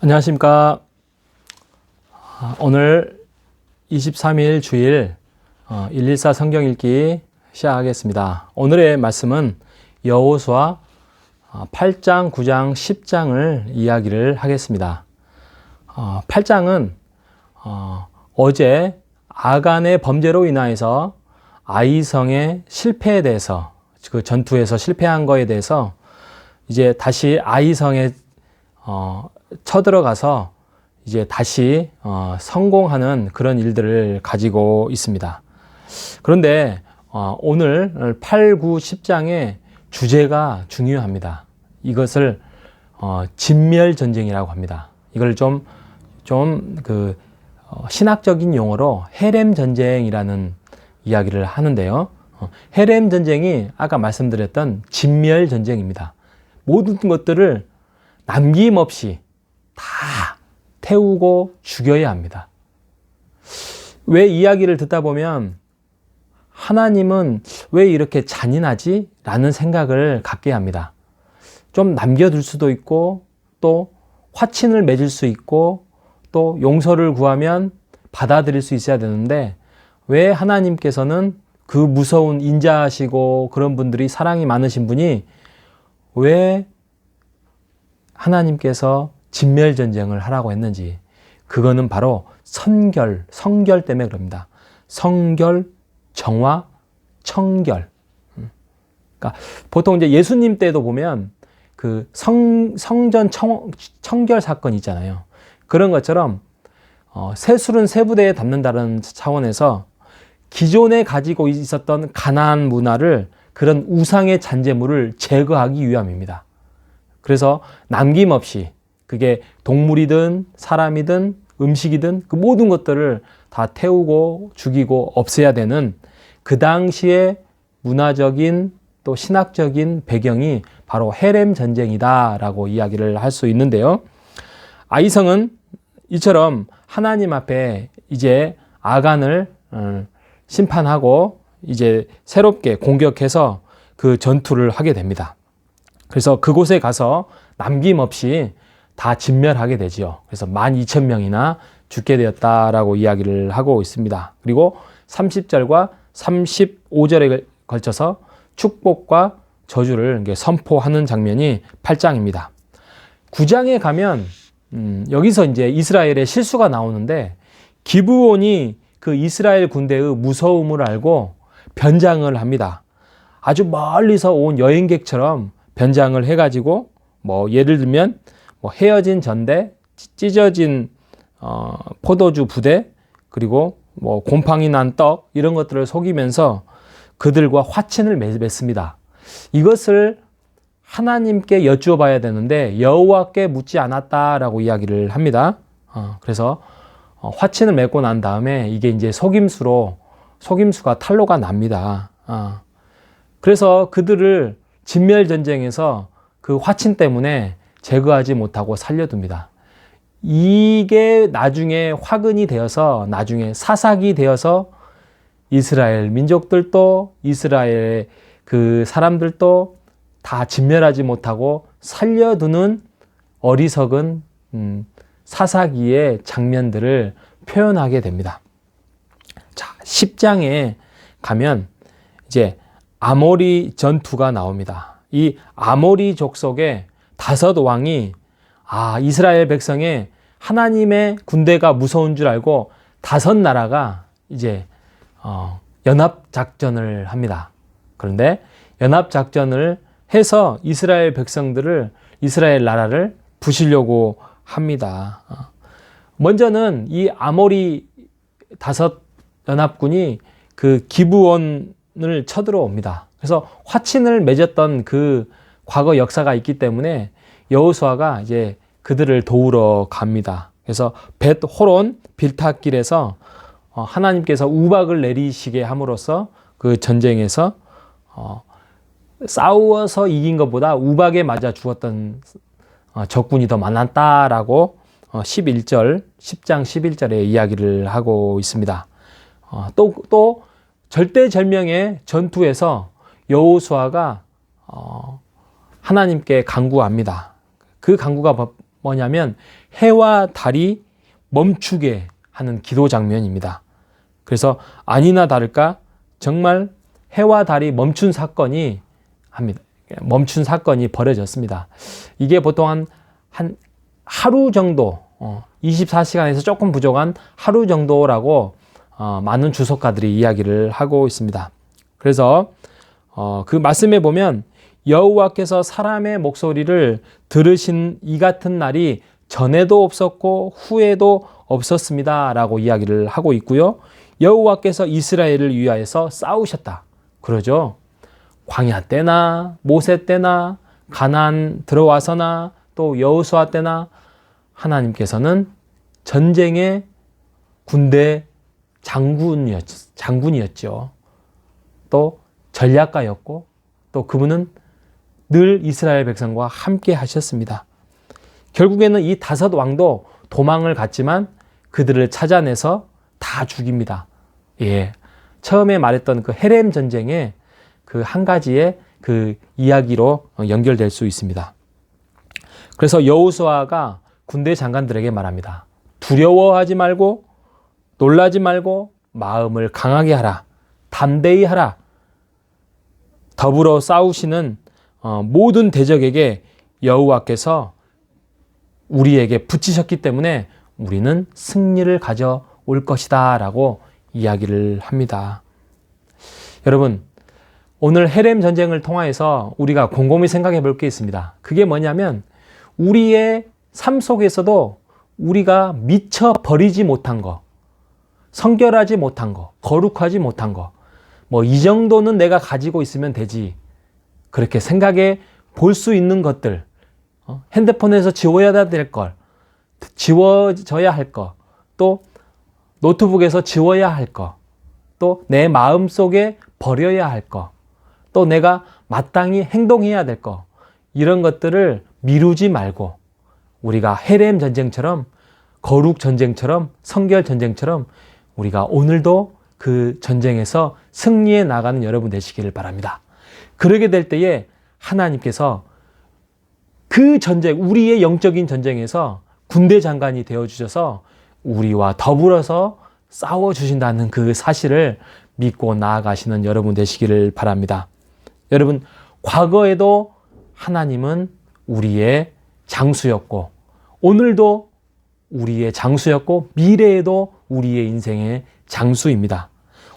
안녕하십니까. 오늘 23일 주일 114 성경 읽기 시작하겠습니다. 오늘의 말씀은 여호수아 8장, 9장, 10장을 이야기를 하겠습니다. 8장은 어제 아간의 범죄로 인하여서 아이성의 실패에 대해서, 그 전투에서 실패한 거에 대해서 이제 다시 아이성에 쳐들어가서 이제 다시 성공하는 그런 일들을 가지고 있습니다. 그런데 오늘 8, 9, 10장의 주제가 중요합니다. 이것을 진멸전쟁이라고 합니다. 이걸 신학적인 용어로 헤렘전쟁이라는 이야기를 하는데요. 헤렘전쟁이 아까 말씀드렸던 진멸전쟁입니다. 모든 것들을 남김없이 다 태우고 죽여야 합니다. 왜 이야기를 듣다 보면 하나님은 왜 이렇게 잔인하지? 라는 생각을 갖게 합니다. 좀 남겨둘 수도 있고, 또 화친을 맺을 수 있고, 또 용서를 구하면 받아들일 수 있어야 되는데, 왜 하나님께서는 그 무서운 인자하시고 그런 분들이 사랑이 많으신 분이 왜 하나님께서 진멸전쟁을 하라고 했는지, 그거는 바로 성결 때문에 그럽니다. 성결, 정화, 청결. 그러니까 보통 이제 예수님 때도 보면 그 성전 청결 사건 있잖아요. 그런 것처럼 세술은 세부대에 담는다는 차원에서 기존에 가지고 있었던 가나안 문화를, 그런 우상의 잔재물을 제거하기 위함입니다. 그래서 남김없이, 그게 동물이든 사람이든 음식이든 그 모든 것들을 다 태우고 죽이고 없애야 되는 그 당시의 문화적인 또 신학적인 배경이 바로 헤렘 전쟁이다라고 이야기를 할 수 있는데요. 아이성은 이처럼 하나님 앞에 이제 아간을 심판하고 이제 새롭게 공격해서 그 전투를 하게 됩니다. 그래서 그곳에 가서 남김없이 다 진멸하게 되지요. 그래서 12,000명이나 죽게 되었다라고 이야기를 하고 있습니다. 그리고 30절과 35절에 걸쳐서 축복과 저주를 선포하는 장면이 8장입니다. 9장에 가면 여기서 이제 이스라엘의 실수가 나오는데, 기브온이 그 이스라엘 군대의 무서움을 알고 변장을 합니다. 아주 멀리서 온 여행객처럼 변장을 해가지고, 예를 들면 헤어진 전대, 찢어진 포도주 부대, 그리고 곰팡이 난 떡, 이런 것들을 속이면서 그들과 화친을 맺습니다. 이것을 하나님께 여쭈어 봐야 되는데 여호와께 묻지 않았다라고 이야기를 합니다. 그래서 화친을 맺고 난 다음에 이게 이제 속임수가 탄로가 납니다. 그래서 그들을 진멸전쟁에서 그 화친 때문에 제거하지 못하고 살려둡니다. 이게 나중에 화근이 되어서, 나중에 사삭이 되어서 이스라엘 민족들도, 이스라엘 그 사람들도 다 진멸하지 못하고 살려두는 어리석은 사사기의 장면들을 표현하게 됩니다. 자, 10장에 가면 이제 아모리 전투가 나옵니다. 이 아모리 족속의 5 왕이 이스라엘 백성의 하나님의 군대가 무서운 줄 알고 5 나라가 이제 연합작전을 합니다. 그런데 연합작전을 해서 이스라엘 백성들을, 이스라엘 나라를 부시려고 합니다. 먼저는 이 아모리 5 연합군이 그 기브온을 쳐들어옵니다. 그래서 화친을 맺었던 그 과거 역사가 있기 때문에 여호수아가 이제 그들을 도우러 갑니다. 그래서 벳 호론 빌타길에서 하나님께서 우박을 내리시게 함으로써 그 전쟁에서 싸워서 이긴 것보다 우박에 맞아 죽었던 적군이 더 많았다라고 10장 11절에 이야기를 하고 있습니다. 또 절대절명의 전투에서 여호수아가 하나님께 간구합니다. 그 간구가 뭐냐면 해와 달이 멈추게 하는 기도 장면입니다. 그래서 아니나 다를까 정말 해와 달이 멈춘 사건이 벌어졌습니다. 이게 보통 한 하루 정도, 24시간에서 조금 부족한 하루 정도라고 많은 주석가들이 이야기를 하고 있습니다. 그래서 그 말씀에 보면 여호와께서 사람의 목소리를 들으신 이 같은 날이 전에도 없었고 후에도 없었습니다 라고 이야기를 하고 있고요. 여호와께서 이스라엘을 위하여서 싸우셨다 그러죠. 광야 때나 모세 때나 가나안 들어와서나 또 여호수아 때나 하나님께서는 전쟁의 군대 장군이었죠. 또 전략가였고 또 그분은 늘 이스라엘 백성과 함께 하셨습니다. 결국에는 이 5 왕도 도망을 갔지만 그들을 찾아내서 다 죽입니다. 예. 처음에 말했던 그 헤렘 전쟁의 그 한 가지의 그 이야기로 연결될 수 있습니다. 그래서 여호수아가 군대 장관들에게 말합니다. 두려워하지 말고 놀라지 말고 마음을 강하게 하라. 담대히 하라. 더불어 싸우시는 모든 대적에게 여호와께서 우리에게 붙이셨기 때문에 우리는 승리를 가져올 것이다 라고 이야기를 합니다. 여러분, 오늘 헤렘 전쟁을 통하여서 우리가 곰곰이 생각해 볼 게 있습니다. 그게 뭐냐면 우리의 삶 속에서도 우리가 미처 버리지 못한 거, 성결하지 못한 거, 거룩하지 못한 거, 뭐 이 정도는 내가 가지고 있으면 되지, 그렇게 생각해 볼 수 있는 것들, 핸드폰에서 지워야 될 걸, 지워져야 할 거, 또 노트북에서 지워야 할 거, 또 내 마음속에 버려야 할 거, 또 내가 마땅히 행동해야 될 거, 이런 것들을 미루지 말고 우리가 헤렘 전쟁처럼, 거룩 전쟁처럼, 성결 전쟁처럼 우리가 오늘도 그 전쟁에서 승리해 나가는 여러분 되시기를 바랍니다. 그러게 될 때에 하나님께서 그 전쟁, 우리의 영적인 전쟁에서 군대 장관이 되어주셔서 우리와 더불어서 싸워주신다는 그 사실을 믿고 나아가시는 여러분 되시기를 바랍니다. 여러분, 과거에도 하나님은 우리의 장수였고 오늘도 우리의 장수였고 미래에도 우리의 인생의 장수입니다.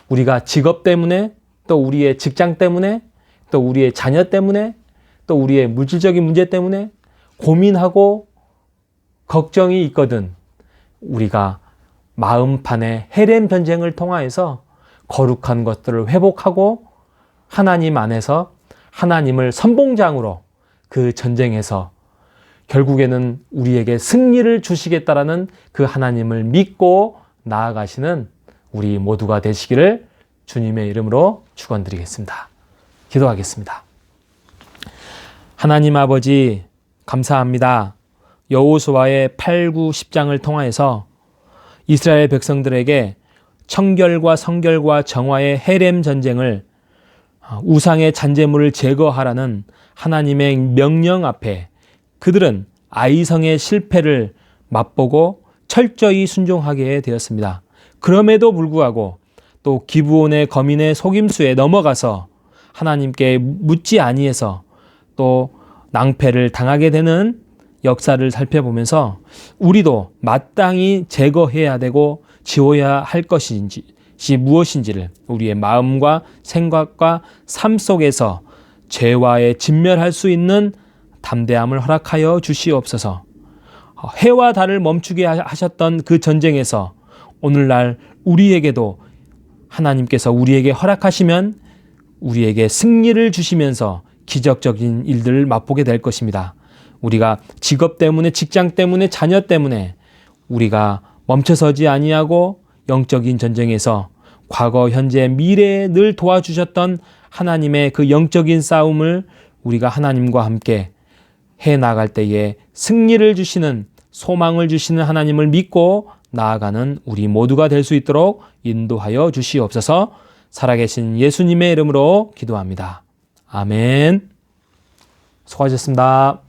우리가 직업 때문에, 또 우리의 직장 때문에, 또 우리의 자녀 때문에, 또 우리의 물질적인 문제 때문에 고민하고 걱정이 있거든 우리가 마음판에 헤렘 전쟁을 통하여서 거룩한 것들을 회복하고 하나님 안에서 하나님을 선봉장으로 그 전쟁에서 결국에는 우리에게 승리를 주시겠다라는 그 하나님을 믿고 나아가시는 우리 모두가 되시기를 주님의 이름으로 축원드리겠습니다. 기도하겠습니다. 하나님 아버지 감사합니다. 여호수아의 8, 9, 10장을 통하여서 이스라엘 백성들에게 청결과 성결과 정화의 헤렘 전쟁을, 우상의 잔재물을 제거하라는 하나님의 명령 앞에 그들은 아이성의 실패를 맛보고 철저히 순종하게 되었습니다. 그럼에도 불구하고 또 기브온의 거민의 속임수에 넘어가서 하나님께 묻지 아니해서 또 낭패를 당하게 되는 역사를 살펴보면서 우리도 마땅히 제거해야 되고 지워야 할 것인지 무엇인지를 우리의 마음과 생각과 삶 속에서 죄와에 진멸할 수 있는 담대함을 허락하여 주시옵소서. 해와 달을 멈추게 하셨던 그 전쟁에서 오늘날 우리에게도 하나님께서 우리에게 허락하시면 우리에게 승리를 주시면서 기적적인 일들을 맛보게 될 것입니다. 우리가 직업 때문에, 직장 때문에, 자녀 때문에 우리가 멈춰서지 아니하고 영적인 전쟁에서 과거, 현재, 미래에 늘 도와주셨던 하나님의 그 영적인 싸움을 우리가 하나님과 함께 해 나갈 때에 승리를 주시는, 소망을 주시는 하나님을 믿고 나아가는 우리 모두가 될 수 있도록 인도하여 주시옵소서. 살아계신 예수님의 이름으로 기도합니다. 아멘. 수고하셨습니다.